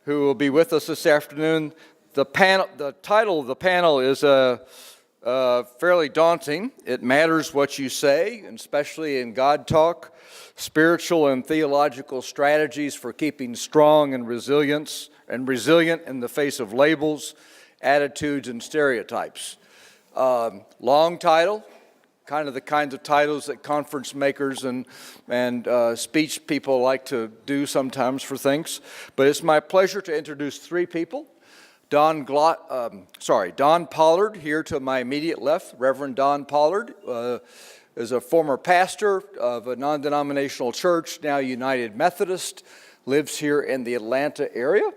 who will be with us this afternoon. The title of the panel is fairly daunting. It matters what you say, and especially in God Talk, spiritual and theological strategies for keeping strong and resilient in the face of labels, attitudes, and stereotypes. Long title, kind of the kinds of titles that conference makers and speech people like to do sometimes for things. But it's my pleasure to introduce three people. Don Pollard, here to my immediate left. Reverend Don Pollard is a former pastor of a non-denominational church, now United Methodist, lives here in the Atlanta area.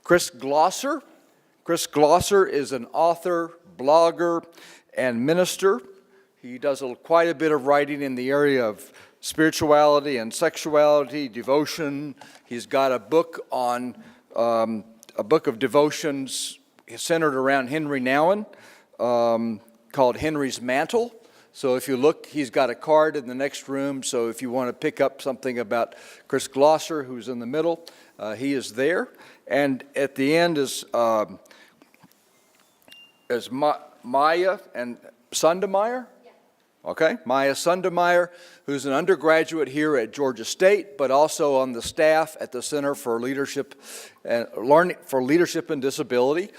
Chris Glaser. Chris Glaser is an author, blogger, and minister. He does quite a bit of writing in the area of spirituality and sexuality, devotion. He's got a book on a book of devotions centered around Henry Nouwen called Henry's Mantle. So if you look, he's got a card in the next room. So if you want to pick up something about Chris Glaser, who's in the middle, he is there. And at the end is Miyah and Sundermeyer. Okay, Miyah Sundermeyer, who's an undergraduate here at Georgia State, but also on the staff at the Center for Leadership and Learning for Leadership and Disability,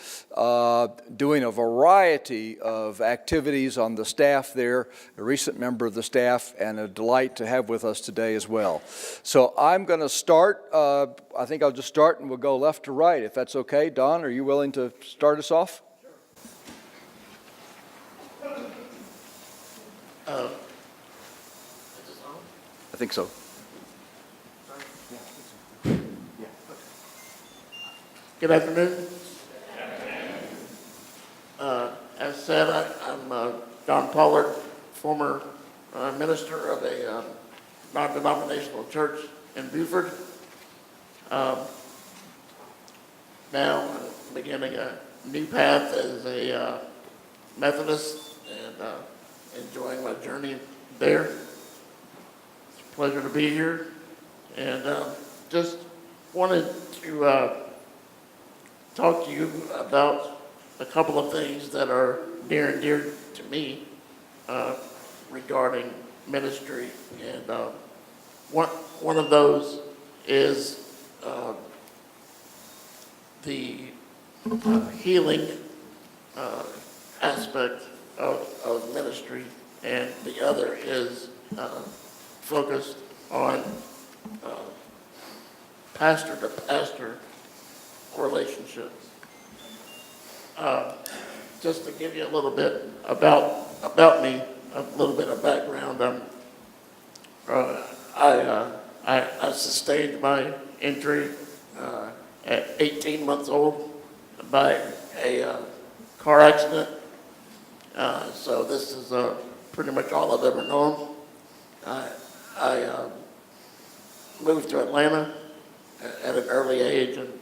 doing a variety of activities on the staff there, a recent member of the staff, and a delight to have with us today as well. So I'm going to start. I think I'll just start and we'll go left to right, if that's okay. Don, are you willing to start us off? I think so. Good afternoon. As said, I'm Don Pollard, former minister of a non-denominational church in Beaufort. Now I'm beginning a new path as a Methodist and enjoying my journey there. It's a pleasure to be here, and just wanted to talk to you about a couple of things that are near and dear to me regarding ministry, and one of those is the healing aspect of ministry, and the other is focused on pastor-to-pastor relationships. Just to give you a little bit about me, a little bit of background. I sustained my injury at 18 months old by a car accident. So this is pretty much all I've ever known. I moved to Atlanta at an early age and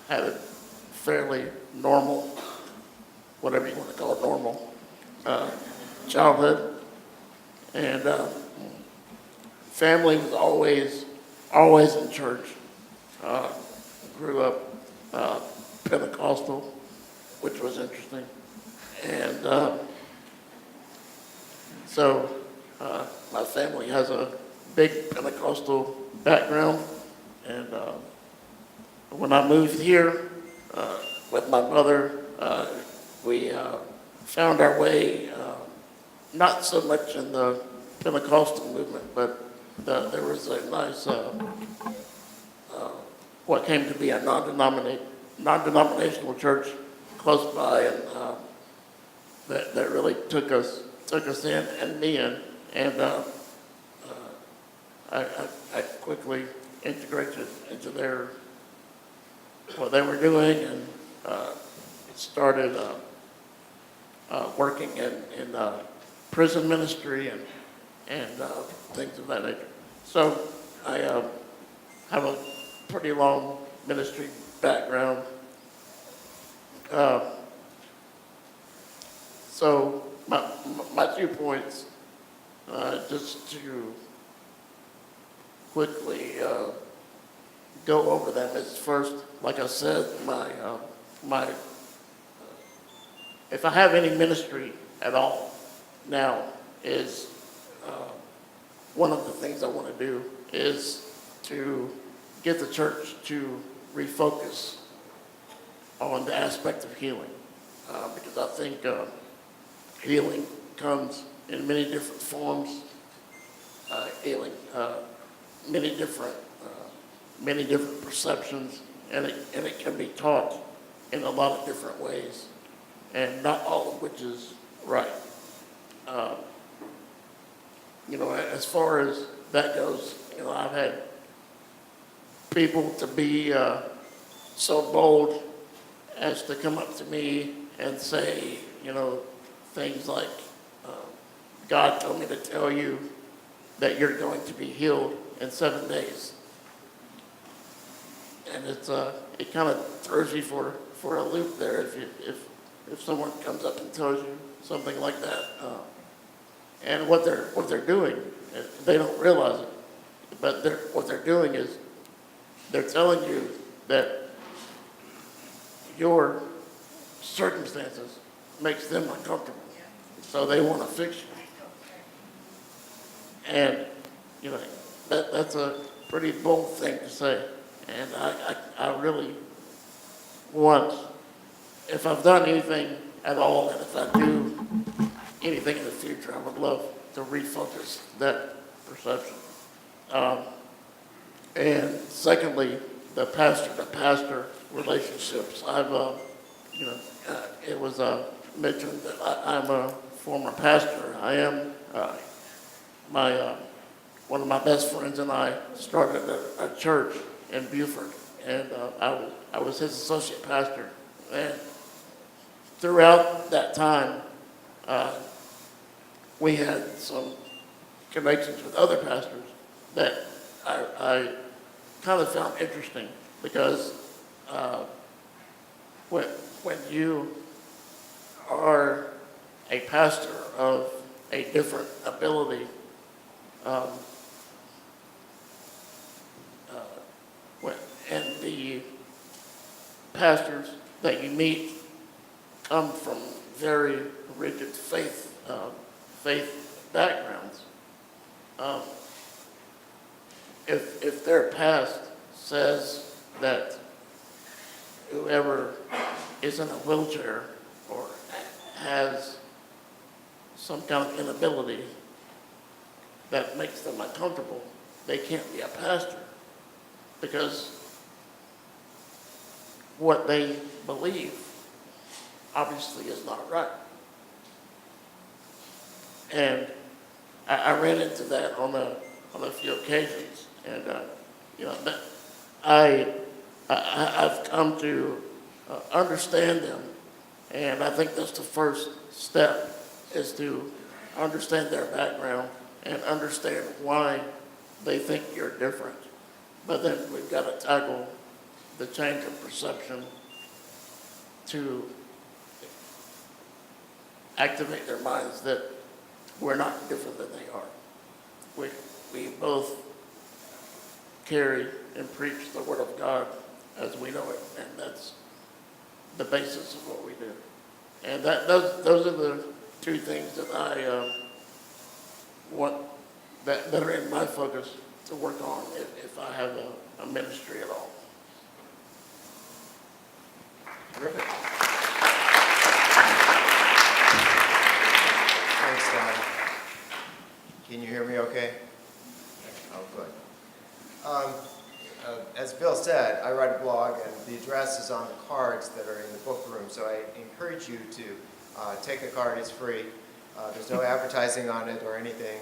had a fairly normal, whatever you want to call it, normal childhood. And family was always in church. Grew up Pentecostal, which was interesting. And so my family has a big Pentecostal background. And when I moved here with my mother, we found our way, not so much in the Pentecostal movement, but there was a nice, what came to be a non-denominational church close by, and that really took us in and me in, and I quickly integrated into what they were doing, and started working in prison ministry and things of that nature. So I have a pretty long ministry background. So my 2 points, just to quickly go over them is first, like I said, if I have any ministry at all now, is one of the things I want to do is to get the church to refocus on the aspect of healing, because I think healing comes in many different forms, healing, many different perceptions, and it can be taught in a lot of different ways, and not all of which is right. As far as that goes, I've had people to be so bold as to come up to me and say, things like, God told me to tell you that you're going to be healed in 7 days. And it kind of throws you for a loop there if someone comes up and tells you something like that. And what they're doing, they don't realize it, but what they're doing is they're telling you that your circumstances makes them uncomfortable, so they want to fix you. And that's a pretty bold thing to say. And I really want, if I've done anything at all, and if I do anything in the future, I would love to refocus that perception. And secondly, the pastor-to-pastor relationships. It was mentioned that I'm a former pastor. I am. One of my best friends and I started a church in Beaufort, and I was his associate pastor. And throughout that time, we had some connections with other pastors that I kind of found interesting, because when you are a pastor of a different ability, and the pastors that you meet come from very rigid faith backgrounds. If their past says that whoever is in a wheelchair or has some kind of inability that makes them uncomfortable, they can't be a pastor, because what they believe obviously is not right. And I ran into that on a few occasions, and I've come to understand them, and I think that's the first step, is to understand their background and understand why they think you're different. But then we've got to tackle the change of perception to activate their minds that we're not different than they are. We both carry and preach the Word of God as we know it, and that's the basis of what we do. And those are the two things that I want, that are in my focus to work on if I have a ministry at all. Terrific. Thanks, Don. Can you hear me okay? Oh, good. As Bill said, I write a blog, and the address is on the cards that are in the book room, so I encourage you to take a card. It's free. There's no advertising on it or anything,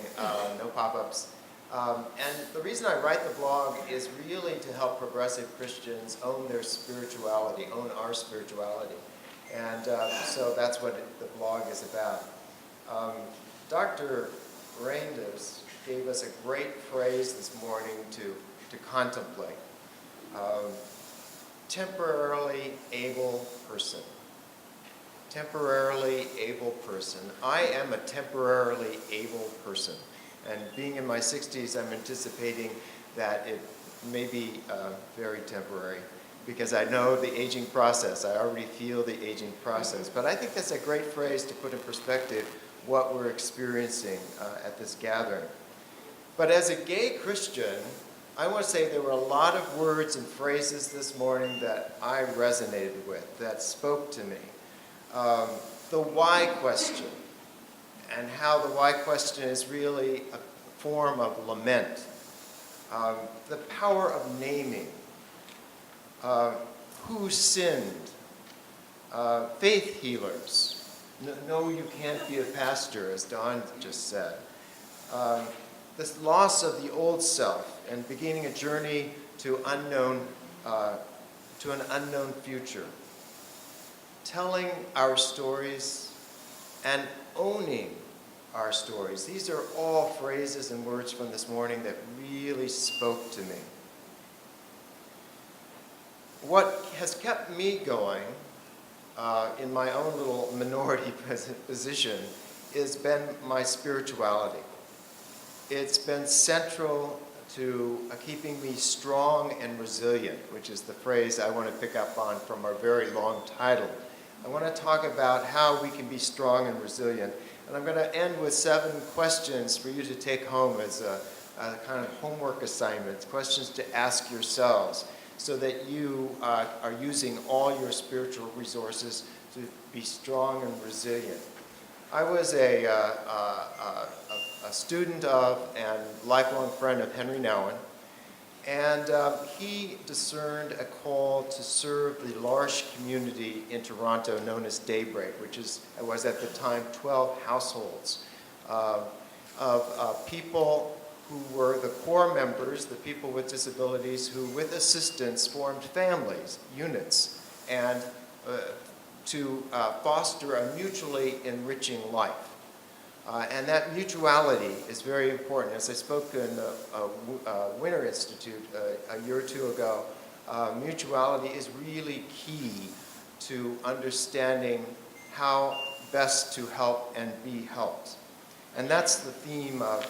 no pop-ups. And the reason I write the blog is really to help progressive Christians own their spirituality, own our spirituality. And so that's what the blog is about. Dr. Reinders gave us a great phrase this morning to contemplate. Temporarily able person. Temporarily able person. I am a temporarily able person. And being in my 60s, I'm anticipating that may be very temporary, because I know the aging process. I already feel the aging process. But I think that's a great phrase to put in perspective what we're experiencing at this gathering. But as a gay Christian, I want to say there were a lot of words and phrases this morning that I resonated with, that spoke to me. The why question, and how the why question is really a form of lament. The power of naming. Who sinned? Faith healers. No, you can't be a pastor, as Don just said. This loss of the old self and beginning a journey to an unknown future. Telling our stories and owning our stories. These are all phrases and words from this morning that really spoke to me. What has kept me going in my own little minority position has been my spirituality. It's been central to keeping me strong and resilient, which is the phrase I want to pick up on from our very long title. I want to talk about how we can be strong and resilient. And I'm going to end with 7 questions for you to take home as a kind of homework assignment, questions to ask yourselves, so that you are using all your spiritual resources to be strong and resilient. I was a student of and lifelong friend of Henry Nouwen, and he discerned a call to serve the large community in Toronto known as Daybreak, which was at the time 12 households of people who were the core members, the people with disabilities, who with assistance formed families, units, and to foster a mutually enriching life. And that mutuality is very important. As I spoke in the Winter Institute a year or 2 ago, mutuality is really key to understanding how best to help and be helped. And that's the theme of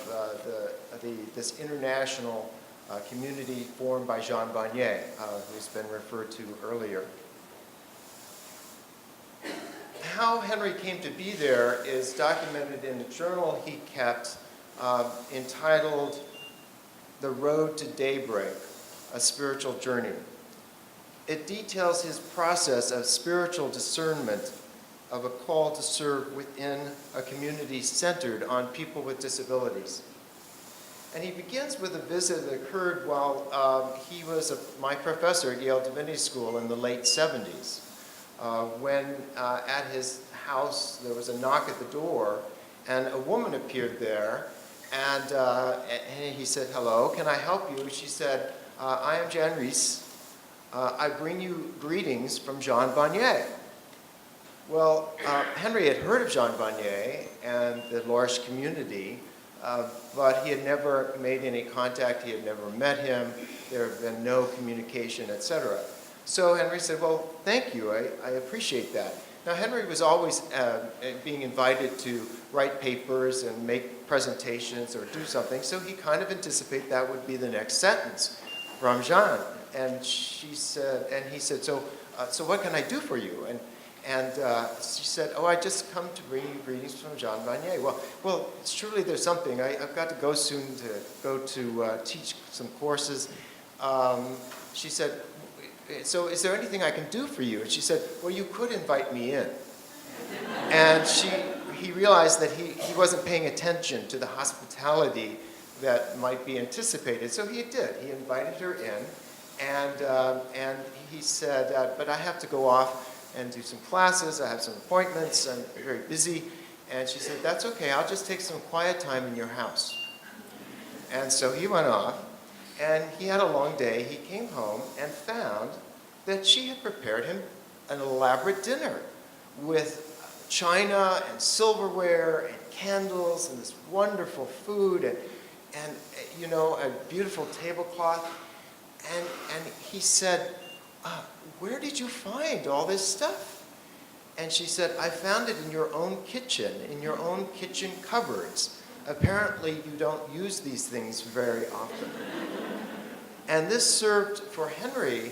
this international community formed by Jean Vanier, who's been referred to earlier. How Henry came to be there is documented in a journal he kept entitled The Road to Daybreak, A Spiritual Journey. It details his process of spiritual discernment of a call to serve within a community centered on people with disabilities. And he begins with a visit that occurred while he was my professor at Yale Divinity School in the late 70s. When at his house there was a knock at the door, and a woman appeared there, and he said, "Hello, can I help you?" She said, "I am Jan Rees. I bring you greetings from Jean Vanier." Well, Henry had heard of Jean Vanier and the L'Arche community, but he had never made any contact. He had never met him. There had been no communication, etc. So Henry said, "Well, thank you. I appreciate that." Now, Henry was always being invited to write papers and make presentations or do something, so he kind of anticipated that would be the next sentence from Jean. And she said, and he said, "So what can I do for you?" And she said, "Oh, I just come to bring you greetings from Jean Vanier." Well, surely there's something. I've got to go soon to go to teach some courses. She said, "So is there anything I can do for you?" And she said, "Well, you could invite me in." And he realized that he wasn't paying attention to the hospitality that might be anticipated. So he did. He invited her in, and he said, "But I have to go off and do some classes. I have some appointments. I'm very busy." And she said, "That's okay. I'll just take some quiet time in your house." And so he went off, and he had a long day. He came home and found that she had prepared him an elaborate dinner with china and silverware and candles and this wonderful food and a beautiful tablecloth. And he said, "Where did you find all this stuff?" And she said, "I found it in your own kitchen, in your own kitchen cupboards. Apparently you don't use these things very often." And this served for Henry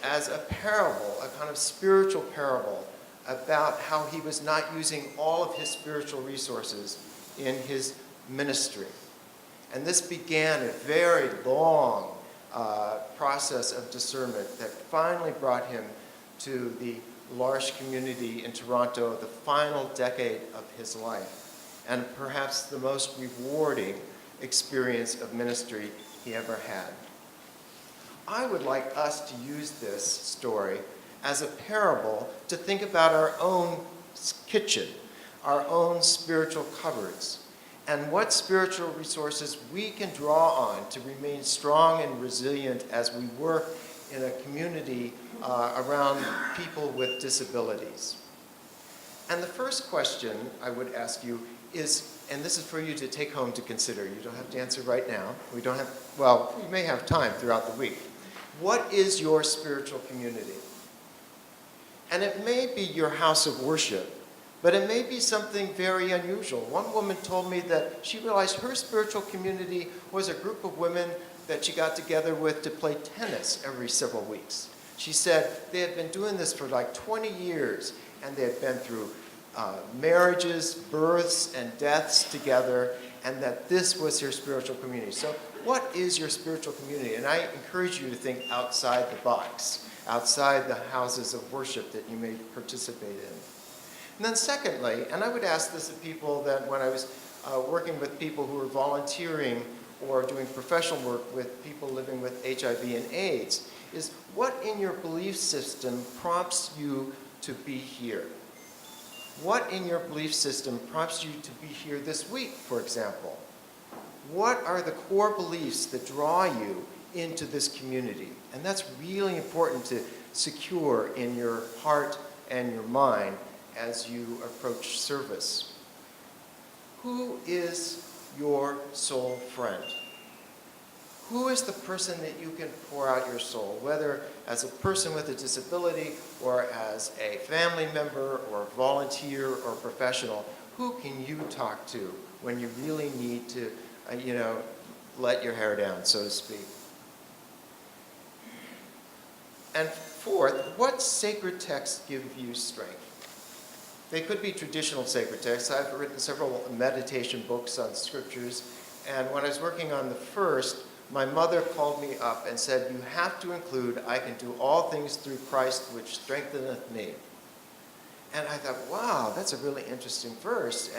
as a parable, a kind of spiritual parable about how he was not using all of his spiritual resources in his ministry. And this began a very long process of discernment that finally brought him to the L'Arche community in Toronto, the final decade of his life, and perhaps the most rewarding experience of ministry he ever had. I would like us to use this story as a parable to think about our own kitchen, our own spiritual cupboards, and what spiritual resources we can draw on to remain strong and resilient as we work in a community around people with disabilities. And the first question I would ask you is, and this is for you to take home to consider. You don't have to answer right now. Well, you may have time throughout the week. What is your spiritual community? And it may be your house of worship, but it may be something very unusual. One woman told me that she realized her spiritual community was a group of women that she got together with to play tennis every several weeks. She said they had been doing this for like 20 years, and they had been through marriages, births, and deaths together, and that this was her spiritual community. So what is your spiritual community? And I encourage you to think outside the box, outside the houses of worship that you may participate in. And then secondly, and I would ask this of people that when I was working with people who were volunteering or doing professional work with people living with HIV and AIDS, is what in your belief system prompts you to be here? What in your belief system prompts you to be here this week, for example? What are the core beliefs that draw you into this community? And that's really important to secure in your heart and your mind as you approach service. Who is your soul friend? Who is the person that you can pour out your soul, whether as a person with a disability or as a family member or volunteer or professional? Who can you talk to when you really need to, let your hair down, so to speak? And fourth, what sacred texts give you strength? They could be traditional sacred texts. I've written several meditation books on scriptures, and when I was working on the first, my mother called me up and said, you have to include, I can do all things through Christ which strengtheneth me. And I thought, wow, that's a really interesting verse.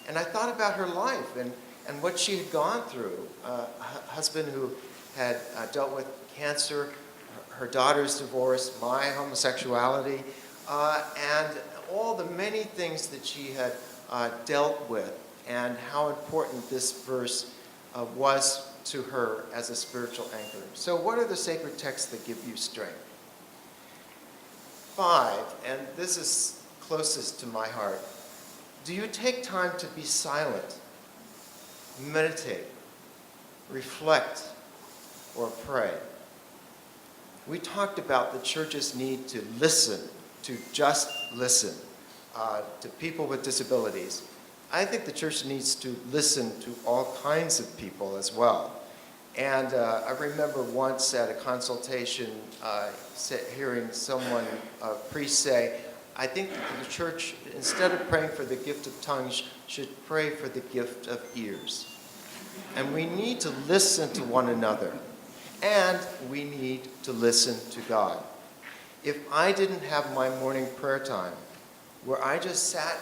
And I thought about her life and what she had gone through. A husband who had dealt with cancer, her daughter's divorce, my homosexuality, and all the many things that she had dealt with, and how important this verse was to her as a spiritual anchor. So what are the sacred texts that give you strength? 5, and this is closest to my heart. Do you take time to be silent, meditate, reflect, or pray? We talked about the church's need to listen, to just listen to people with disabilities. I think the church needs to listen to all kinds of people as well. And I remember once at a consultation hearing someone, a priest say, I think the church, instead of praying for the gift of tongues, should pray for the gift of ears. And we need to listen to one another. And we need to listen to God. If I didn't have my morning prayer time, where I just sat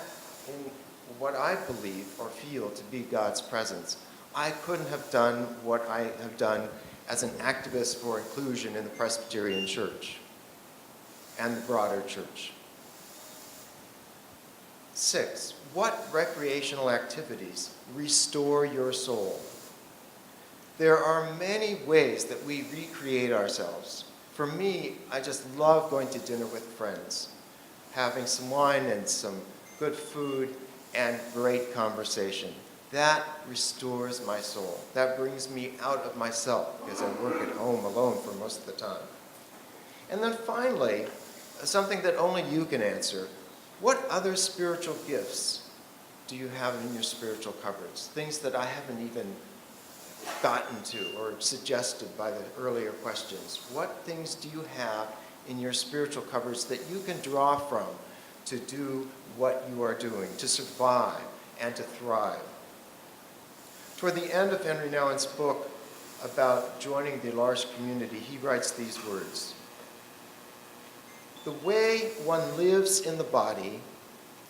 in what I believe or feel to be God's presence, I couldn't have done what I have done as an activist for inclusion in the Presbyterian Church and the broader church. 6, what recreational activities restore your soul? There are many ways that we recreate ourselves. For me, I just love going to dinner with friends, having some wine and some good food and great conversation. That restores my soul. That brings me out of myself because I work at home alone for most of the time. And then finally, something that only you can answer. What other spiritual gifts do you have in your spiritual cupboards? Things that I haven't even gotten to or suggested by the earlier questions? What things do you have in your spiritual cupboards that you can draw from to do what you are doing, to survive and to thrive? Toward the end of Henry Nouwen's book about joining the L'Arche community, he writes these words: "The way one lives in the body,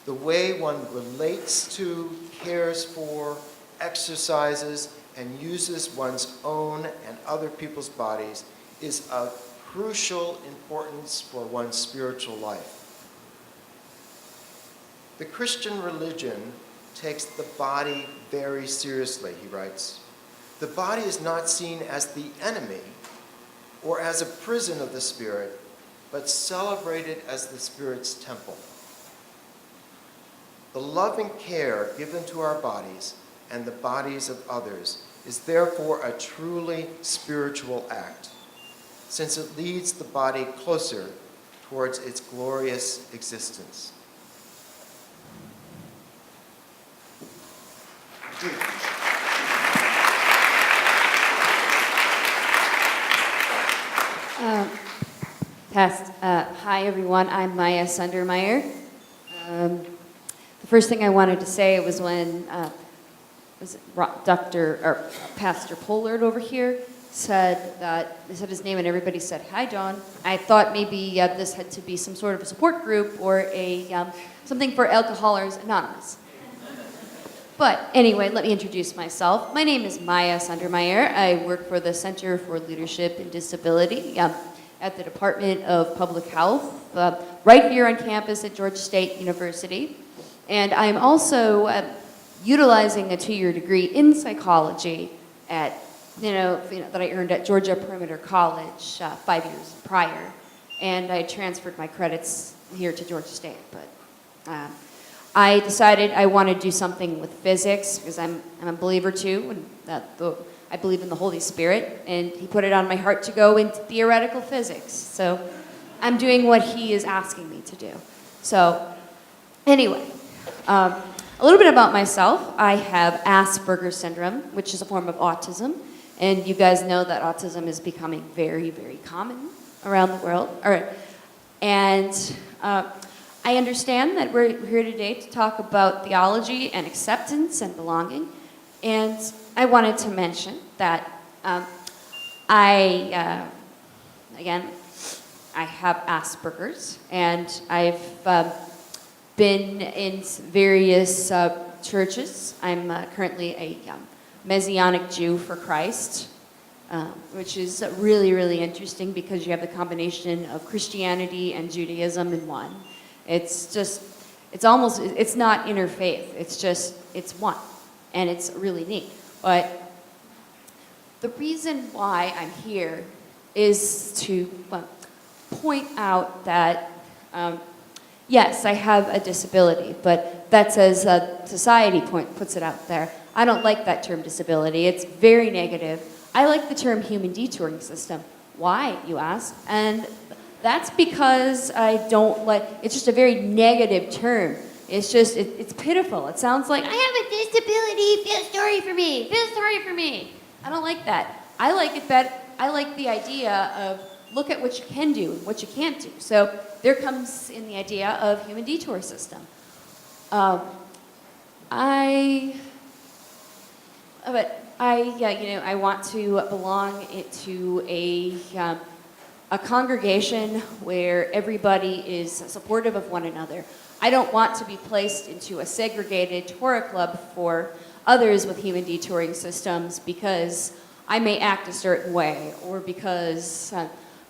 the way one relates to, cares for, exercises, and uses one's own and other people's bodies is of crucial importance for one's spiritual life. The Christian religion takes the body very seriously," he writes. "The body is not seen as the enemy or as a prison of the spirit, but celebrated as the Spirit's temple. The loving care given to our bodies and the bodies of others is therefore a truly spiritual act, since it leads the body closer towards its glorious existence." Hi everyone, I'm Miyah Sundermeyer. The first thing I wanted to say was when Pastor Pollard over here said that, they said his name and everybody said, "Hi John." I thought maybe this had to be some sort of a support group or something for Alcoholics Anonymous. But anyway, let me introduce myself. My name is Miyah Sundermeyer. I work for the Center for Leadership and Disability at the Department of Public Health, right here on campus at Georgia State University. And I'm also utilizing a 2-year degree in psychology at, that I earned at Georgia Perimeter College 5 years prior. And I transferred my credits here to Georgia State. But I decided I want to do something with physics because I'm a believer too, and I believe in the Holy Spirit, and he put it on my heart to go into theoretical physics. So I'm doing what he is asking me to do. So anyway, a little bit about myself. I have Asperger's syndrome, which is a form of autism, and you guys know that autism is becoming very, very common around the world. All right. And I understand that we're here today to talk about theology and acceptance and belonging. And I wanted to mention that I have Asperger's, and I've been in various churches. I'm currently a Messianic Jew for Christ, which is really, really interesting because you have the combination of Christianity and Judaism in one. It's not interfaith. It's one. And it's really neat. But the reason why I'm here is to point out that, yes, I have a disability, but that's as society puts it out there. I don't like that term disability. It's very negative. I like the term human detouring system. Why, you ask? And that's because I don't like, it's just a very negative term. It's just, it's pitiful. It sounds like, "I have a disability, feel sorry for me, feel sorry for me." I don't like that. I like it better. I like the idea of look at what you can do and what you can't do. So there comes in the idea of human detour system. I want to belong to a congregation where everybody is supportive of one another. I don't want to be placed into a segregated Torah club for others with human detouring systems because I may act a certain way, or because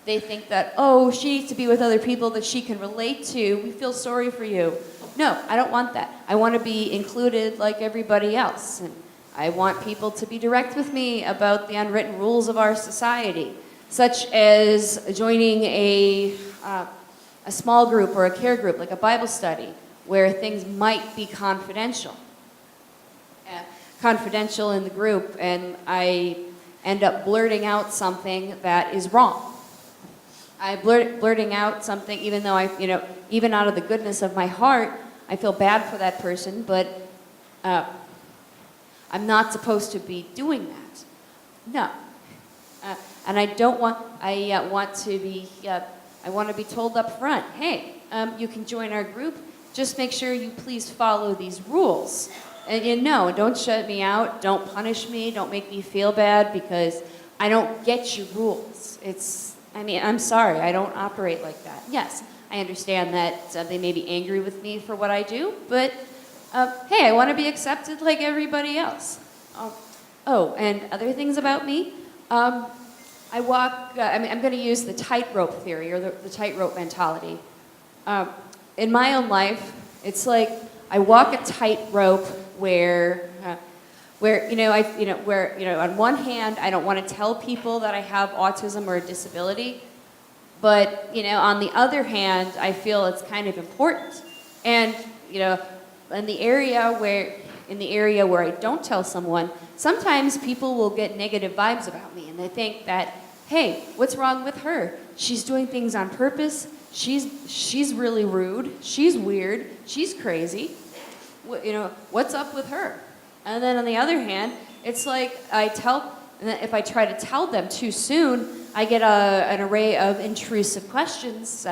they think that, oh, she needs to be with other people that she can relate to. We feel sorry for you. No, I don't want that. I want to be included like everybody else. And I want people to be direct with me about the unwritten rules of our society, such as joining a small group or a care group, like a Bible study, where things might be confidential. Confidential in the group, and I end up blurting out something that is wrong. Blurting out something, even though even out of the goodness of my heart, I feel bad for that person, but I'm not supposed to be doing that. No. And I don't want, I want to be told up front, hey, you can join our group, just make sure you please follow these rules. And don't shut me out, don't punish me, don't make me feel bad because I don't get your rules. I'm sorry, I don't operate like that. Yes, I understand that they may be angry with me for what I do, but hey, I want to be accepted like everybody else. And other things about me, I walk, I'm going to use the tightrope theory or the tightrope mentality. In my own life, it's like I walk a tightrope where on one hand, I don't want to tell people that I have autism or a disability, but, on the other hand, I feel it's kind of important. And, in the area where I don't tell someone, sometimes people will get negative vibes about me, and they think that, hey, what's wrong with her? She's doing things on purpose. She's really rude. She's weird. She's crazy. What's up with her? And then on the other hand, it's like if I try to tell them too soon, I get an array of intrusive questions,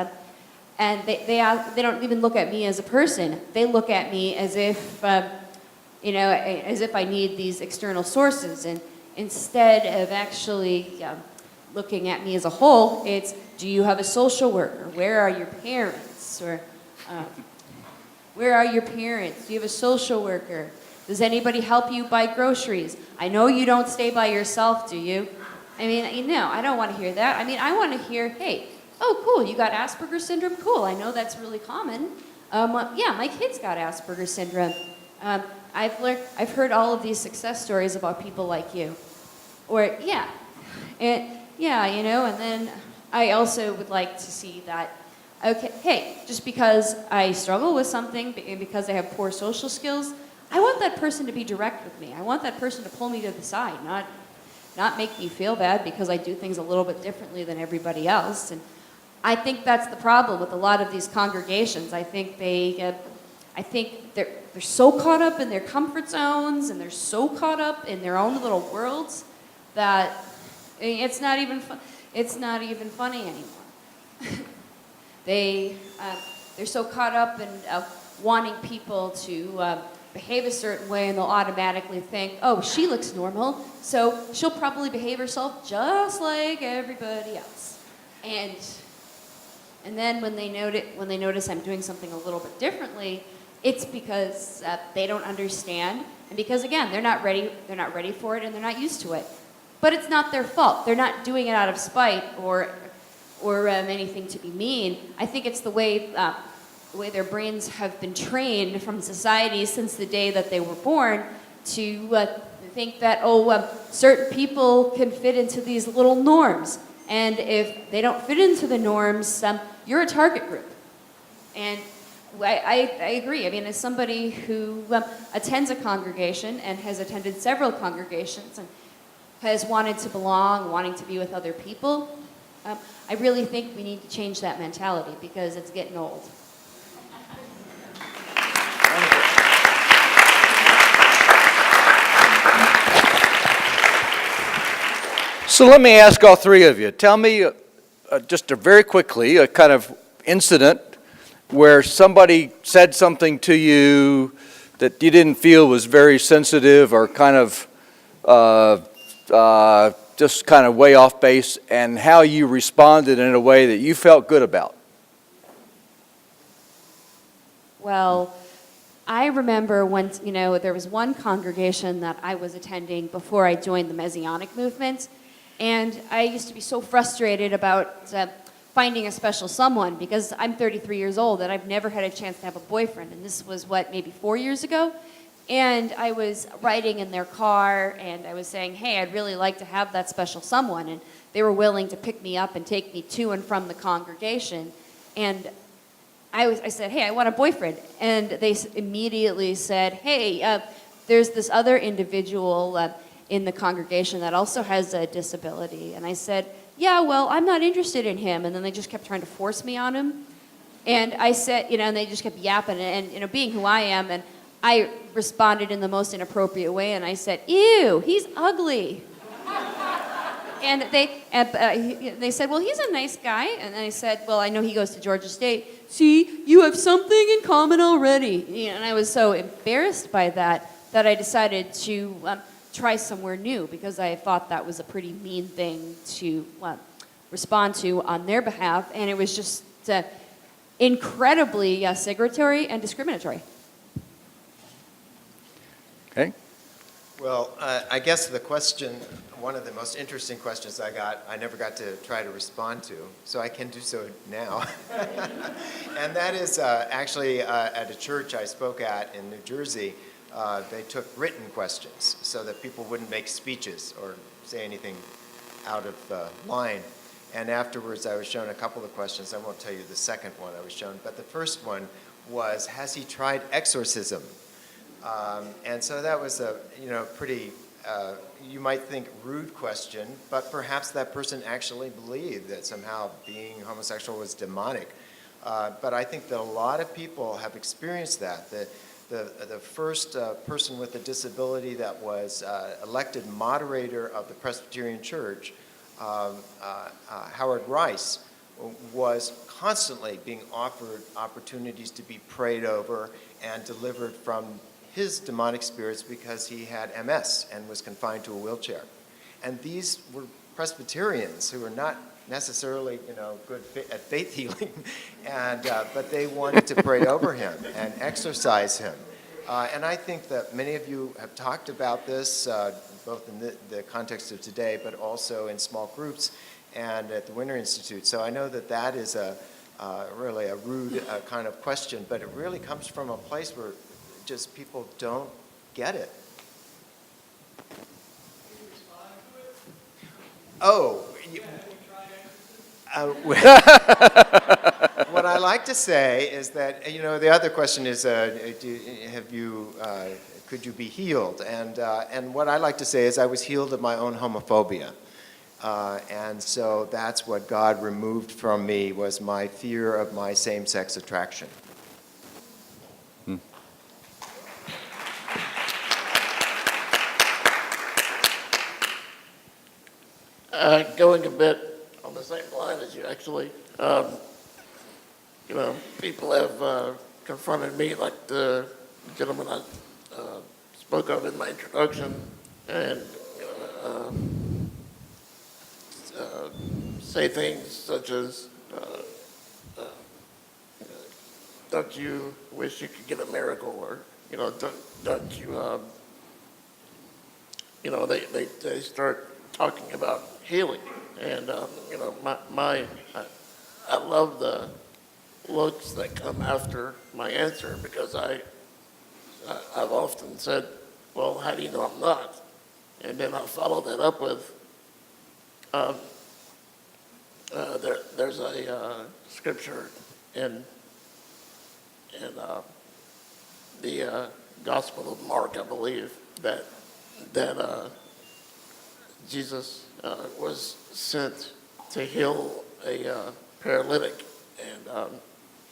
and they don't even look at me as a person. They look at me as if as if I need these external sources, and instead of actually looking at me as a whole, it's, do you have a social worker? Where are your parents? Or where are your parents? Do you have a social worker? Does anybody help you buy groceries? I know you don't stay by yourself, do you? I don't want to hear that. I want to hear, hey, oh, cool, you got Asperger's syndrome? Cool, I know that's really common. Yeah, my kid's got Asperger's syndrome. I've heard all of these success stories about people like you. Or, and then I also would like to see that, okay, hey, just because I struggle with something, because I have poor social skills, I want that person to be direct with me. I want that person to pull me to the side, not make me feel bad because I do things a little bit differently than everybody else. And I think that's the problem with a lot of these congregations. I think they're so caught up in their comfort zones, and they're so caught up in their own little worlds that it's not even funny anymore. They're so caught up in wanting people to behave a certain way, and they'll automatically think, oh, she looks normal, so she'll probably behave herself just like everybody else. And then when they notice I'm doing something a little bit differently, it's because they don't understand, and because again they're not ready for it, and they're not used to it. But it's not their fault. They're not doing it out of spite or anything to be mean. I think it's the way their brains have been trained from society since the day that they were born to think that, certain people can fit into these little norms. And if they don't fit into the norms, you're a target group. And I agree. As somebody who attends a congregation and has attended several congregations and has wanted to belong, wanting to be with other people, I really think we need to change that mentality because it's getting old. So let me ask all three of you. Tell me just very quickly a kind of incident where somebody said something to you that you didn't feel was very sensitive or kind of just kind of way off base, and how you responded in a way that you felt good about. Well, I remember when, there was one congregation that I was attending before I joined the Messianic movement, and I used to be so frustrated about finding a special someone because I'm 33 years old and I've never had a chance to have a boyfriend, and this was, maybe 4 years ago? And I was riding in their car, and I was saying, hey, I'd really like to have that special someone. And they were willing to pick me up and take me to and from the congregation. And I said, hey, I want a boyfriend. And they immediately said, hey, there's this other individual in the congregation that also has a disability. And I said, yeah, well, I'm not interested in him. And then they just kept trying to force me on him. And I said, and they just kept yapping. And being who I am, and I responded in the most inappropriate way, and I said, ew, he's ugly. And they said, well, he's a nice guy. And I said, well, I know he goes to Georgia State. See, you have something in common already. And I was so embarrassed by that I decided to try somewhere new, because I thought that was a pretty mean thing to respond to on their behalf. And it was just incredibly segregatory and discriminatory. Okay. Well, I guess the question, one of the most interesting questions I never got to try to respond to, so I can do so now. And that is actually at a church I spoke at in New Jersey. They took written questions so that people wouldn't make speeches or say anything out of line. And afterwards, I was shown a couple of questions. I won't tell you the second one I was shown, but the first one was, has he tried exorcism? And so that was a pretty, you might think, rude question, but perhaps that person actually believed that somehow being homosexual was demonic. But I think that a lot of people have experienced that. The first person with a disability that was elected moderator of the Presbyterian Church, Howard Rice, was constantly being offered opportunities to be prayed over and delivered from his demonic spirits because he had MS and was confined to a wheelchair. And these were Presbyterians who were not necessarily, good at faith healing, but they wanted to pray over him and exorcise him. And I think that many of you have talked about this, both in the context of today, but also in small groups and at the Winter Institute. So I know that is really a rude kind of question, but it really comes from a place where just people don't get it. Oh, what I like to say is that, the other question is, could you be healed? And what I like to say is I was healed of my own homophobia. And so that's what God removed from me, was my fear of my same-sex attraction. Going a bit on the same line as you, actually. People have confronted me, like the gentleman I spoke of in my introduction, and say things such as, don't you wish you could get a miracle, or don't you, they start talking about healing, and I love the looks that come after my answer, because I've often said, well, how do you know I'm not? And then I'll follow that up with, there's a scripture in the Gospel of Mark, I believe, that Jesus was sent to heal a paralytic, and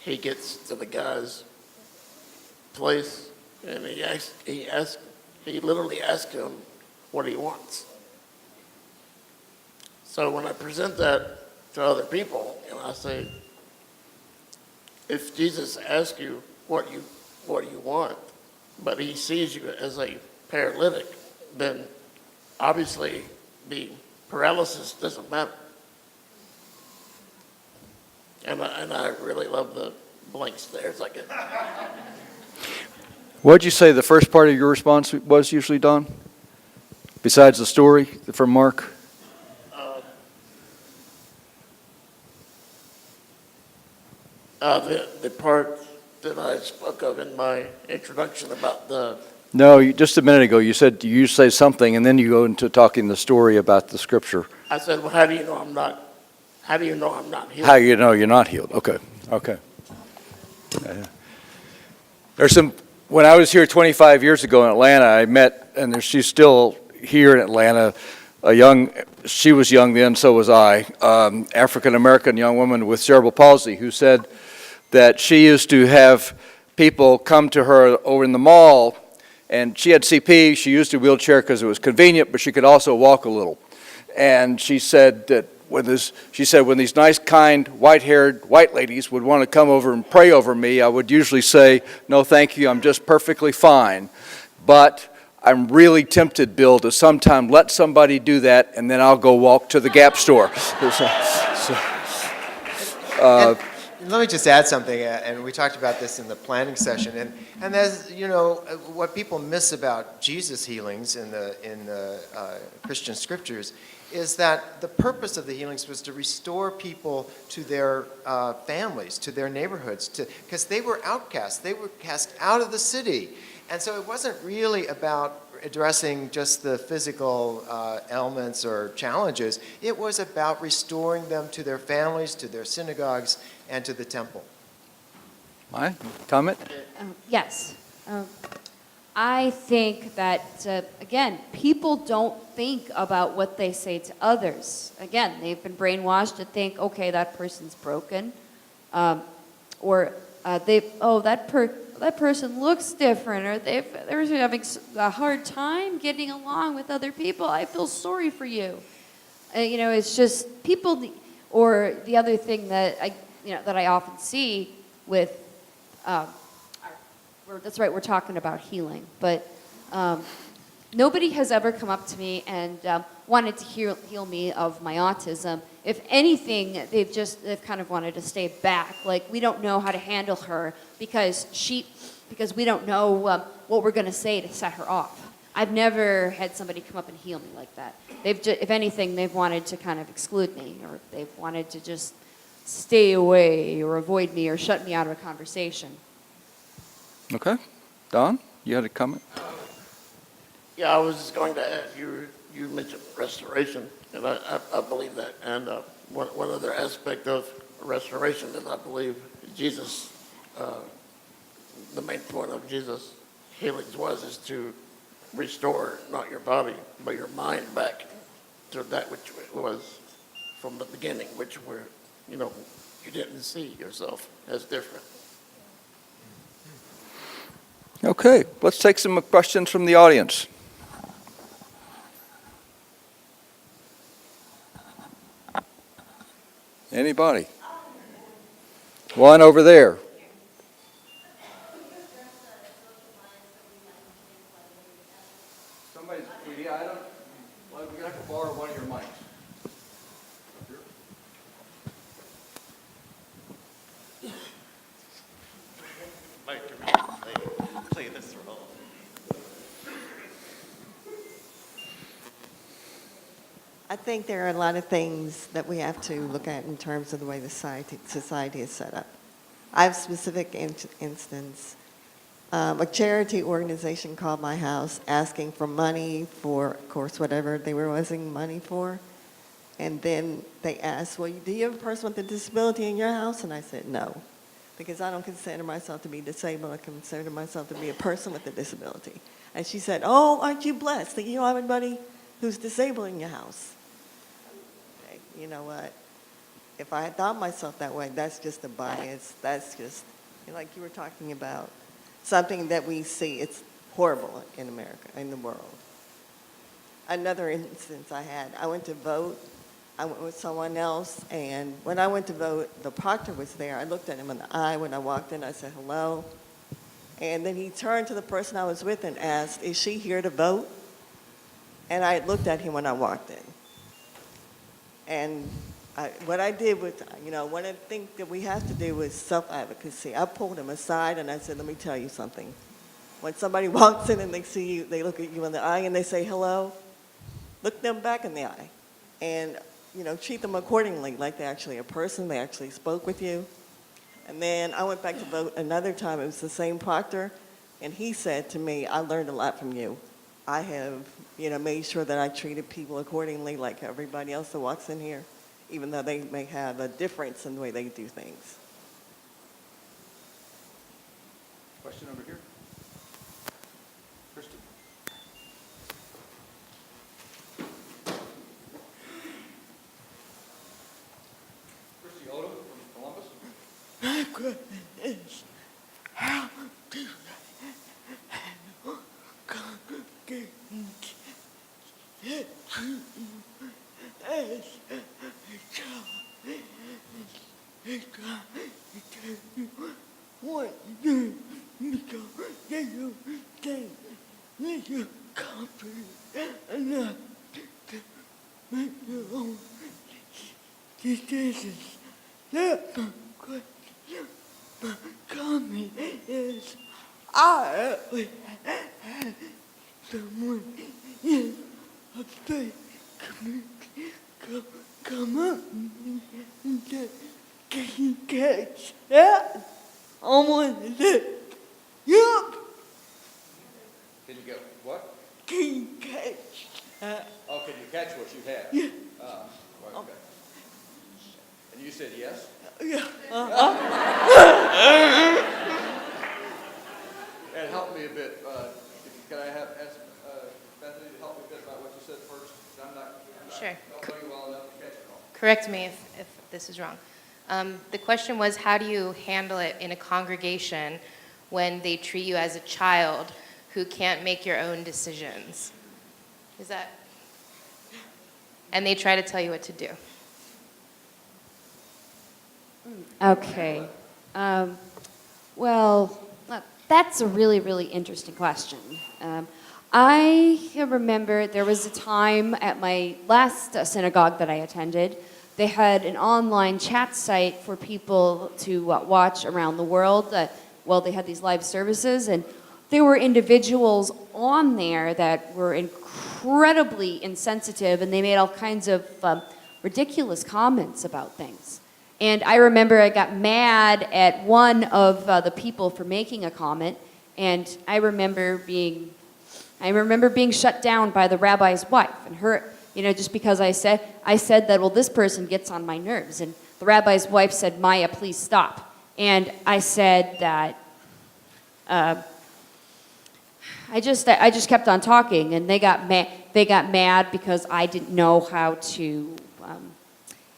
he gets to the guy's place, and he literally asked him what he wants. So when I present that to other people, I say, if Jesus asks you what you want, but he sees you as a paralytic, then obviously the paralysis doesn't matter. And I really love the blank stares I get. What did you say the first part of your response was usually, Don? Besides the story from Mark? The part that I spoke of in my introduction about the... No, just a minute ago you said you say something and then you go into talking the story about the scripture. I said, well, how do you know I'm not healed? How you know you're not healed? Okay. There's some. When I was here 25 years ago in Atlanta, I met, and she's still here in Atlanta, she was young then, so was I, African-American young woman with cerebral palsy who said that she used to have people come to her over in the mall, and she had CP, she used a wheelchair because it was convenient, but she could also walk a little. And she said that when these nice, kind, white-haired white ladies would want to come over and pray over me, I would usually say, no, thank you, I'm just perfectly fine. But I'm really tempted, Bill, to sometime let somebody do that, and then I'll go walk to the Gap store. And let me just add something, and we talked about this in the planning session, and as you know, what people miss about Jesus' healings in the Christian scriptures is that the purpose of the healings was to restore people to their families, to their neighborhoods, because they were outcasts, they were cast out of the city, and so it wasn't really about addressing just the physical ailments or challenges. It was about restoring them to their families, to their synagogues, and to the temple. My comment? Yes. I think that, again, people don't think about what they say to others. Again, they've been brainwashed to think, okay, that person's broken. Or that person looks different, or they're having a hard time getting along with other people. I feel sorry for you. It's just people, or the other thing that I often see with, that's right, we're talking about healing, but nobody has ever come up to me and wanted to heal me of my autism. If anything, they've kind of wanted to stay back. Like, we don't know how to handle her because we don't know what we're going to say to set her off. I've never had somebody come up and heal me like that. If anything, they've wanted to kind of exclude me, or they've wanted to just stay away or avoid me or shut me out of a conversation. Okay. Don, you had a comment? Yeah, I was just going to add, you mentioned restoration, and I believe that. And one other aspect of restoration that I believe Jesus, the main point of Jesus' healings is to restore not your body, but your mind back to that which it was from the beginning, which you didn't see yourself as different. Okay, let's take some questions from the audience. Anybody? One over there. Somebody's, we have to borrow one of your mics. Play this role. I think there are a lot of things that we have to look at in terms of the way the society is set up. I have a specific instance. A charity organization called my house asking for money for, of course, whatever they were raising money for. And then they asked, well, do you have a person with a disability in your house? And I said, no, because I don't consider myself to be disabled. I consider myself to be a person with a disability. And she said, oh, aren't you blessed that you don't have anybody who's disabled in your house? Okay, you know what? If I had thought myself that way, that's just a bias. That's just, like you were talking about, something that we see. It's horrible in America, in the world. Another instance I went to vote. I went with someone else, and when I went to vote, the proctor was there. I looked at him in the eye when I walked in. I said, hello. And then he turned to the person I was with and asked, is she here to vote? And I looked at him when I walked in. And what I did was, one of the things that we have to do is self-advocacy. I pulled him aside and I said, let me tell you something. When somebody walks in and they see you, they look at you in the eye and they say hello, look them back in the eye. And treat them accordingly, like they're actually a person, they actually spoke with you. And then I went back to vote another time. It was the same proctor, and he said to me, I learned a lot from you. I have, made sure that I treated people accordingly like everybody else that walks in here, even though they may have a difference in the way they do things. Question over here. Kristen. My goodness, how do congregation get you Comment is, I always had someone in a faith community come up to me and say, can you catch that? I wanted to, yup, Can you get what? can you catch that? Oh, can you catch what you have? Yeah. Right, okay. And you said yes? Yeah. And help me a bit. Can I ask Bethany to help me a bit about what you said first? I'm not Sure. don't know you well enough to catch it all. Correct me if this is wrong. The question was, how do you handle it in a congregation when they treat you as a child who can't make your own decisions? Is that? And they try to tell you what to do. Okay. Well, that's a really, really interesting question. I remember there was a time at my last synagogue that I attended, they had an online chat site for people to watch around the world. Well, they had these live services, and there were individuals on there that were incredibly insensitive, and they made all kinds of ridiculous comments about things. And I remember I got mad at one of the people for making a comment, and I remember being shut down by the rabbi's wife, and her, just because I said that, well, this person gets on my nerves, and the rabbi's wife said, Miyah, please stop. And I said that I just kept on talking, and they got mad because I didn't know how to.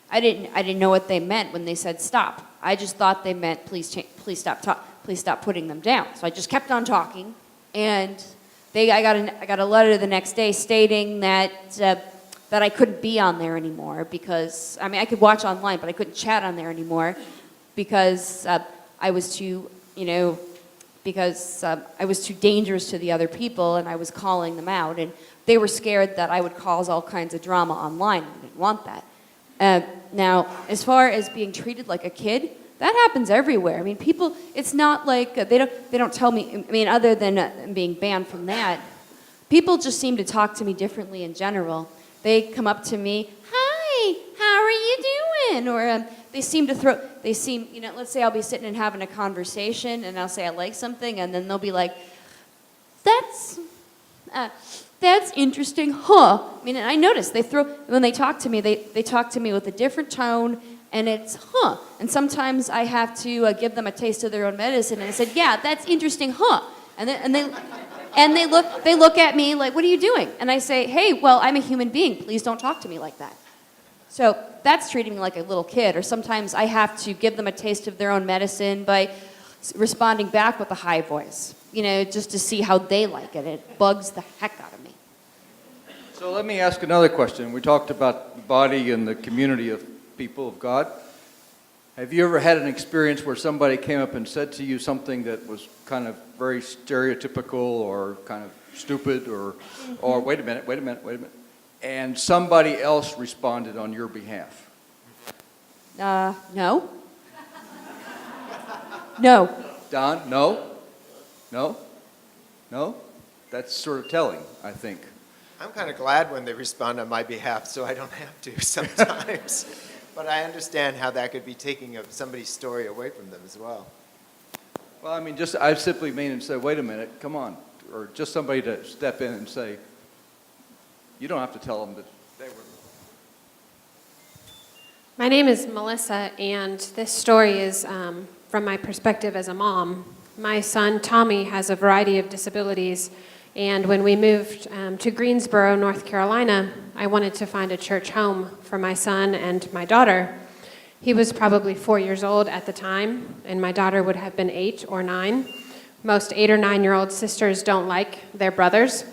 I didn't know what they meant when they said stop. I just thought they meant please stop putting them down. So I just kept on talking, and I got a letter the next day stating that I couldn't be on there anymore because I could watch online, but I couldn't chat on there anymore because I was too I was too dangerous to the other people, and I was calling them out, and they were scared that I would cause all kinds of drama online. I didn't want that. Now, as far as being treated like a kid, that happens everywhere. People, it's not like they don't tell me, other than being banned from that, people just seem to talk to me differently in general. They come up to me, hi, how are you doing? Or let's say I'll be sitting and having a conversation, and I'll say I like something, and then they'll be like, that's interesting, huh? And I notice when they talk to me, they talk to me with a different tone, and it's, huh? And sometimes I have to give them a taste of their own medicine, and I said, yeah, that's interesting, huh? And they look at me like, what are you doing? And I say, hey, well, I'm a human being. Please don't talk to me like that. So that's treating me like a little kid. Or sometimes I have to give them a taste of their own medicine by responding back with a high voice, just to see how they like it. It bugs the heck out of me. So let me ask another question. We talked about the body and the community of people of God. Have you ever had an experience where somebody came up and said to you something that was kind of very stereotypical or kind of stupid or wait a minute, and somebody else responded on your behalf? No. No. Don, no? No? That's sort of telling, I think. I'm kind of glad when they respond on my behalf, so I don't have to sometimes. But I understand how that could be taking somebody's story away from them as well. Well, I simply mean and say, wait a minute, come on. Or just somebody to step in and say, you don't have to tell them that they were. My name is Melissa, and this story is from my perspective as a mom. My son, Tommy, has a variety of disabilities, and when we moved to Greensboro, North Carolina, I wanted to find a church home for my son and my daughter. He was probably 4 years old at the time, and my daughter would have been 8 or 9. Most 8 or 9-year-old sisters don't like their brothers.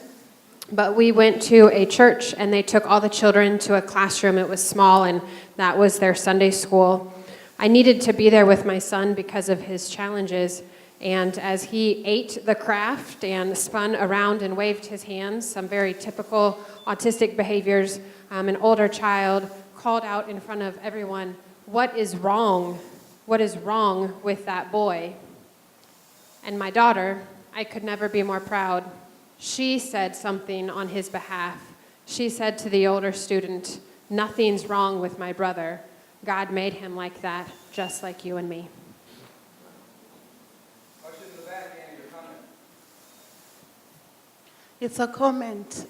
But we went to a church, and they took all the children to a classroom. It was small, and that was their Sunday school. I needed to be there with my son because of his challenges. And as he ate the craft and spun around and waved his hands, some very typical autistic behaviors, an older child called out in front of everyone, "What is wrong? What is wrong with that boy?" And my daughter, I could never be more proud. She said something on his behalf. She said to the older student, "Nothing's wrong with my brother. God made him like that, just like you and me." Question in the back, Annie, your comment. It's a comment.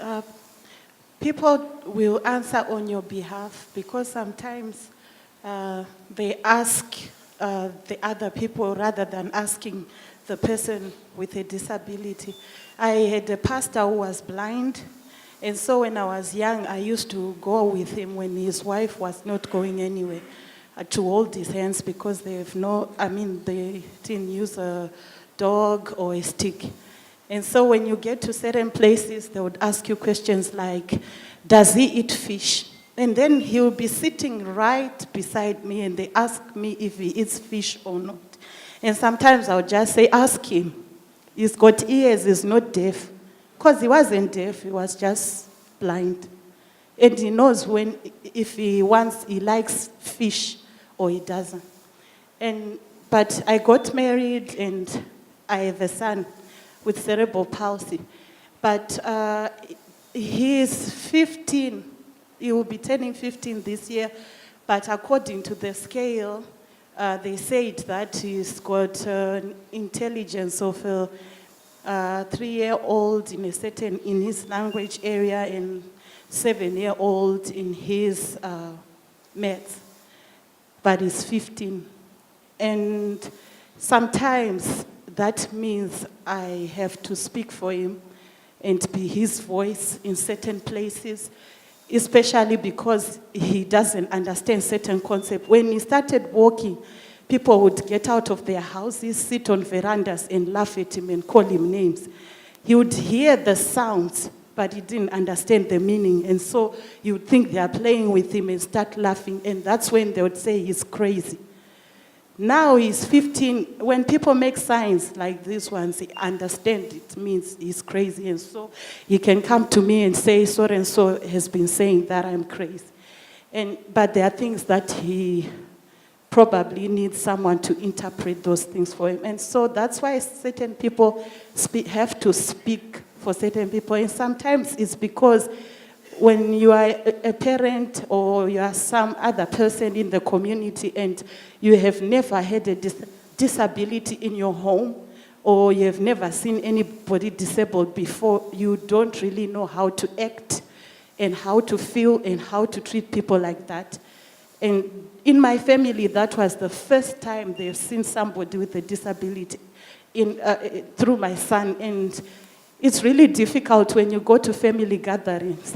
People will answer on your behalf because sometimes they ask the other people rather than asking the person with a disability. I had a pastor who was blind, and so when I was young, I used to go with him when his wife was not going anywhere to hold his hands because they didn't use a dog or a stick. And so when you get to certain places, they would ask you questions like, "Does he eat fish?" And then he will be sitting right beside me, and they ask me if he eats fish or not. And sometimes I would just say, "Ask him. He's got ears, he's not deaf." Because he wasn't deaf, he was just blind. And he knows if he likes fish or he doesn't. But I got married, and I have a son with cerebral palsy. But he is 15. He will be turning 15 this year. But according to the scale, they said that he's got intelligence of a 3-year-old in his language area and 7-year-old in his maths. But he's 15. And sometimes that means I have to speak for him and be his voice in certain places, especially because he doesn't understand certain concepts. When he started walking, people would get out of their houses, sit on verandas and laugh at him and call him names. He would hear the sounds, but he didn't understand the meaning. And so you would think they are playing with him and start laughing. And that's when they would say he's crazy. Now he's 15. When people make signs like these ones, he understands it means he's crazy. And so he can come to me and say, "So and so has been saying that I'm crazy." But there are things that he probably needs someone to interpret those things for him. And so that's why certain people have to speak for certain people. And sometimes it's because when you are a parent or you are some other person in the community and you have never had a disability in your home, or you have never seen anybody disabled before, you don't really know how to act and how to feel and how to treat people like that. And in my family, that was the first time they've seen somebody with a disability through my son. And it's really difficult when you go to family gatherings.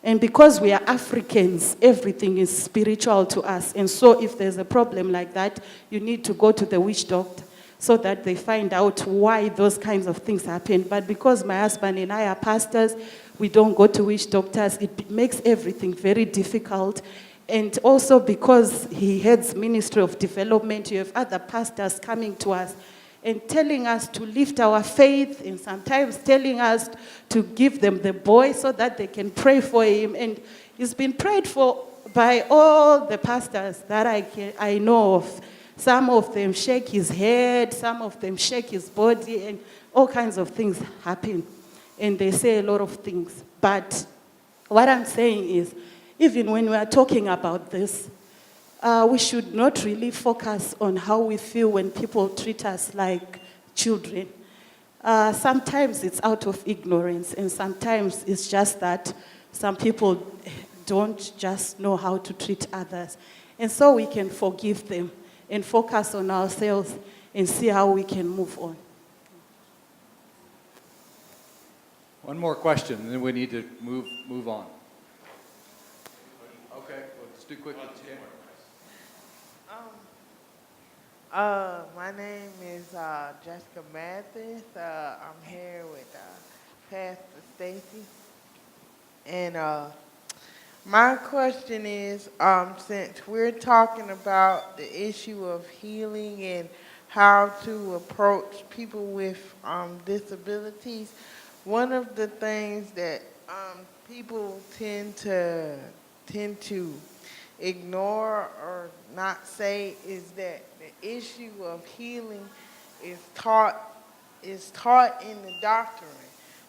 And because we are Africans, everything is spiritual to us. And so if there's a problem like that, you need to go to the witch doctor so that they find out why those kinds of things happen. But because my husband and I are pastors, we don't go to witch doctors. It makes everything very difficult. And also because he heads Ministry of Development, you have other pastors coming to us and telling us to lift our faith, and sometimes telling us to give them the boy so that they can pray for him. And he's been prayed for by all the pastors that I know of. Some of them shake his head, some of them shake his body, and all kinds of things happen. And they say a lot of things. But what I'm saying is, even when we are talking about this, we should not really focus on how we feel when people treat us like children. Sometimes it's out of ignorance, and sometimes it's just that some people don't just know how to treat others. And so we can forgive them and focus on ourselves and see how we can move on. One more question, and then we need to move on. Okay, well, let's do quickly. My name is Jessica Mathis. I'm here with Pastor Stacy. And my question is, since we're talking about the issue of healing and how to approach people with disabilities, one of the things that people tend to ignore or not say is that the issue of healing is taught in the doctrine.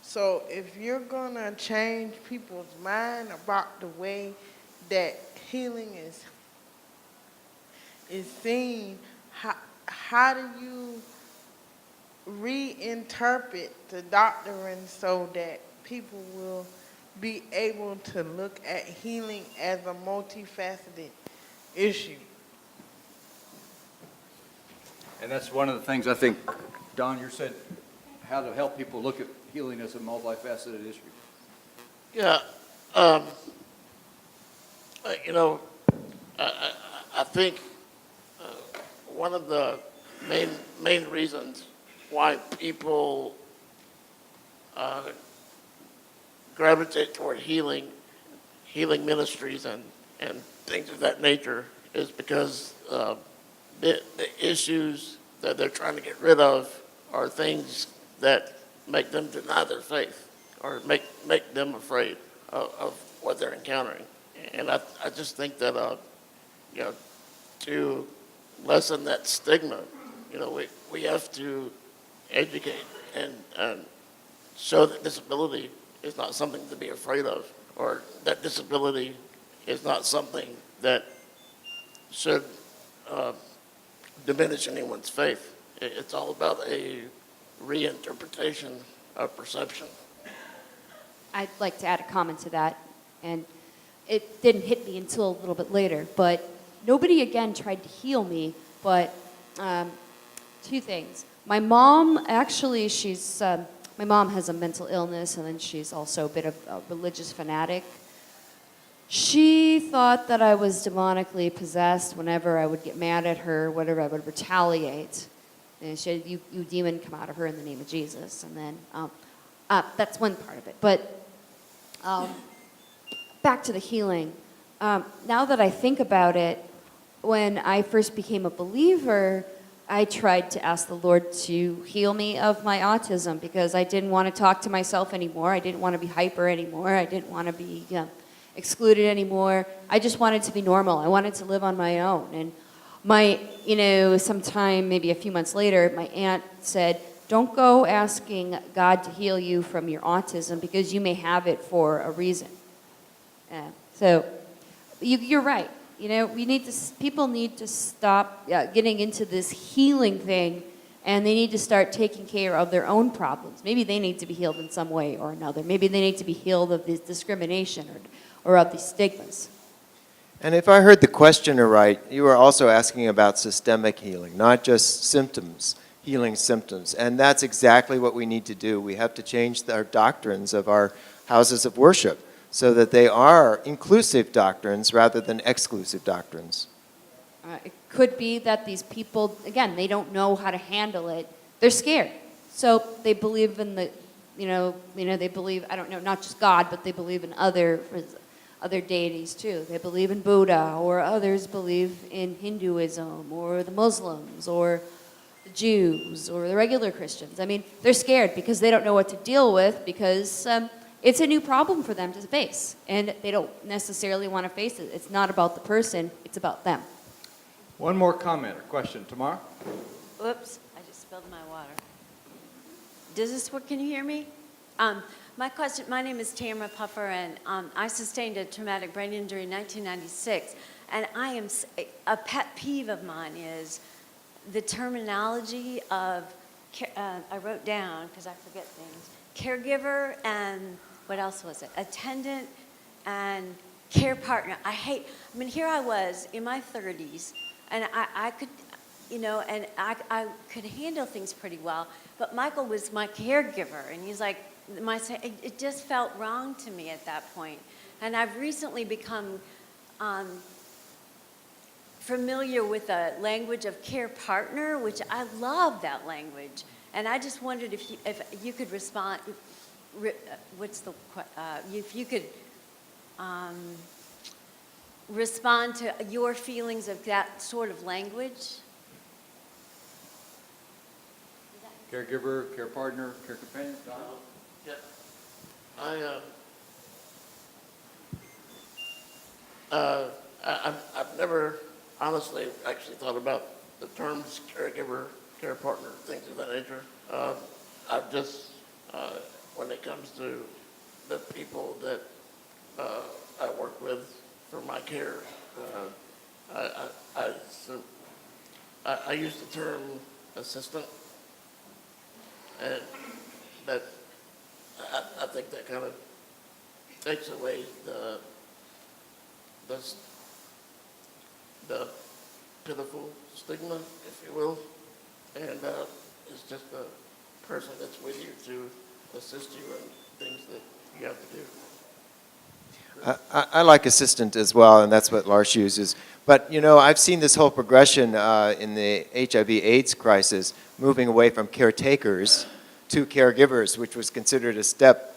So if you're gonna change people's mind about the way that healing is seen, how do you reinterpret the doctrine so that people will be able to look at healing as a multifaceted issue? And that's one of the things I think, Don, you said, how to help people look at healing as a multifaceted issue. Yeah, you know, I think one of the main reasons why people gravitate toward healing ministries and things of that nature is because the issues that they're trying to get rid of are things that make them deny their faith or make them afraid of what they're encountering. And I just think that, you know, to lessen that stigma, you know, we have to educate and show that disability is not something to be afraid of, or that disability is not something that should diminish anyone's faith. It's all about a reinterpretation of perception. I'd like to add a comment to that, and it didn't hit me until a little bit later, but nobody again tried to heal me, but two things. My mom, actually, my mom has a mental illness, and then she's also a bit of a religious fanatic. She thought that I was demonically possessed whenever I would get mad at her, whenever I would retaliate. And she said, you demon, come out of her in the name of Jesus. And then that's one part of it. But back to the healing. Now that I think about it, when I first became a believer, I tried to ask the Lord to heal me of my autism because I didn't want to talk to myself anymore. I didn't want to be hyper anymore. I didn't want to be excluded anymore. I just wanted to be normal. I wanted to live on my own. And sometime, maybe a few months later, my aunt said, don't go asking God to heal you from your autism because you may have it for a reason. So you're right. People need to stop getting into this healing thing, and they need to start taking care of their own problems. Maybe they need to be healed in some way or another. Maybe they need to be healed of this discrimination or of these stigmas. And if I heard the questioner right, you were also asking about systemic healing, not just symptoms, healing symptoms. And that's exactly what we need to do. We have to change our doctrines of our houses of worship so that they are inclusive doctrines rather than exclusive doctrines. It could be that these people, again, they don't know how to handle it. They're scared. So they believe in they believe, I don't know, not just God, but they believe in other deities too. They believe in Buddha, or others believe in Hinduism, or the Muslims, or the Jews, or the regular Christians. I mean, they're scared because they don't know what to deal with because it's a new problem for them to face, and they don't necessarily want to face it. It's not about the person, it's about them. One more comment or question. Tamara? Oops, I just spilled my water. Does this work? Can you hear me? My name is Tamara Puffer, and I sustained a traumatic brain injury in 1996. And a pet peeve of mine is the terminology of, I wrote down, because I forget things, caregiver and, what else was it? Attendant and care partner. Here I was in my 30s, and I could, and I could handle things pretty well, but Michael was my caregiver, and he's like, it just felt wrong to me at that point. And I've recently become familiar with the language of care partner, which I love that language. And I just wondered if you could respond, if you could respond to your feelings of that sort of language? Caregiver, care partner, care companion, Don? Yeah, I've never honestly actually thought about the terms caregiver, care partner, things of that nature. I've just, when it comes to the people that I work with for my care, I use the term assistant, and that I think that kind of takes away the pitiful stigma, if you will, and it's just a person that's with you to assist you in things that you have to do. I like assistant as well, and that's what Lars uses. But, you know, I've seen this whole progression in the HIV/AIDS crisis, moving away from caretakers to caregivers, which was considered a step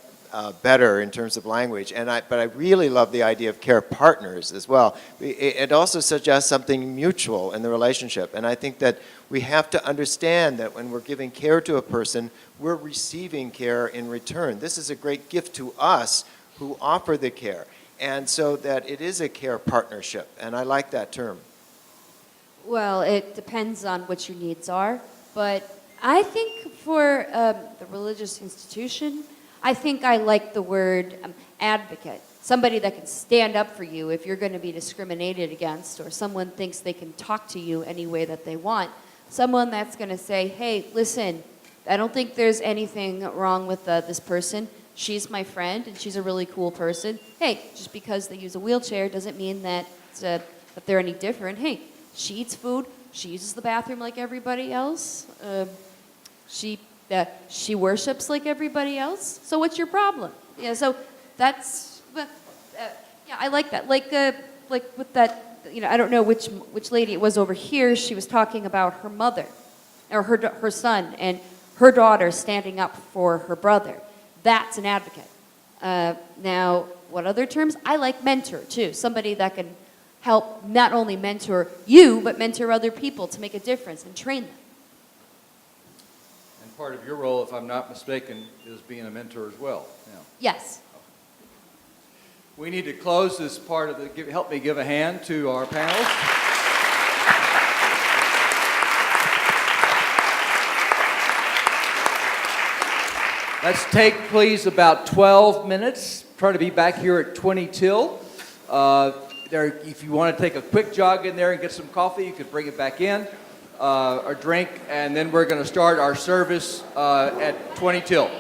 better in terms of language. But I really love the idea of care partners as well. It also suggests something mutual in the relationship. And I think that we have to understand that when we're giving care to a person, we're receiving care in return. This is a great gift to us who offer the care. And so that it is a care partnership. And I like that term. Well, it depends on what your needs are, but I think for the religious institution, I think I like the word advocate. Somebody that can stand up for you if you're going to be discriminated against, or someone thinks they can talk to you any way that they want. Someone that's going to say, hey, listen, I don't think there's anything wrong with this person. She's my friend, and she's a really cool person. Hey, just because they use a wheelchair doesn't mean that they're any different. Hey, she eats food. She uses the bathroom like everybody else. She worships like everybody else. So what's your problem? Yeah. So that's yeah. I like that. Like with that. You know, I don't know which lady it was over here. She was talking about her mother, or her son, and her daughter standing up for her brother. That's an advocate. Now, what other terms? I like mentor, too. Somebody that can help not only mentor you, but mentor other people to make a difference and train them. And part of your role, if I'm not mistaken, is being a mentor as well. Yeah. Yes. We need to close this part of the, help me give a hand to our panelists. Let's take, please, about 12 minutes. Try to be back here at 20 till. If you want to take a quick jog in there and get some coffee, you could bring it back in, or drink, and then we're going to start our service at 20 till.